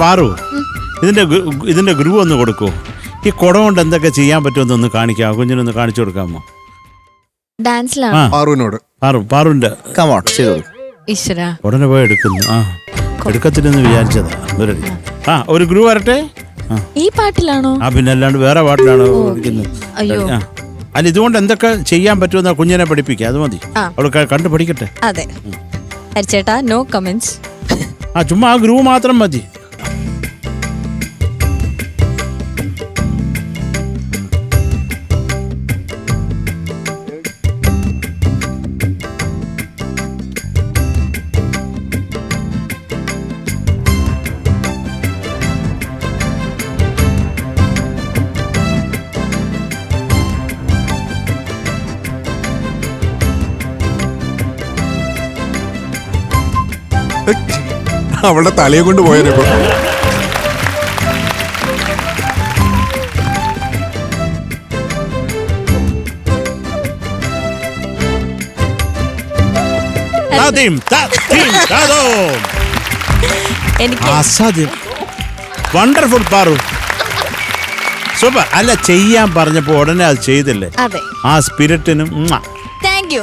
പാറു, ഇതിന്റെ ഗ്രൂ ഒന്ന് കൊടുക്കൂ. ഈ കുട കൊണ്ട് എന്തൊക്കെ ചെയ്യാൻ പറ്റുമെന്നൊന്ന് കാണിക്കാം. കുഞ്ഞിനൊന്ന് കാണിച്ചു കൊടുക്കാമോ? ഡാൻസിലാണ് പാറുവിന്റെ ഉടനെ പോയി എടുക്കുന്നു. എടുക്കത്തില്ലെന്ന് വിചാരിച്ചതാ. ഒരു ഗ്രൂ വരട്ടെ. ഈ പാട്ടിലാണോ? പിന്നെ അല്ലാണ്ട് വേറെ പാട്ടിലാണോ ഇരിക്കുന്നത്? അല്ല, ഇതുകൊണ്ട് എന്തൊക്കെ ചെയ്യാൻ പറ്റുമെന്ന കുഞ്ഞിനെ പഠിപ്പിക്കുക. അത് മതി, അവൾ കണ്ടു പഠിക്കട്ടെ. അതെ ഹരിച്ചേട്ടാ, നോ കമന്റ്സ്. ചുമ്മാ ആ ഗ്രൂ മാത്രം മതി. അവളുടെ തലയെ കൊണ്ട് പോയപ്പോ വണ്ടർഫുൾ പാറു, സൂപ്പർ. അല്ല, ചെയ്യാൻ പറഞ്ഞപ്പോ ഉടനെ അത് ചെയ്തില്ലേ? ആ സ്പിരിറ്റിനും താങ്ക് യു.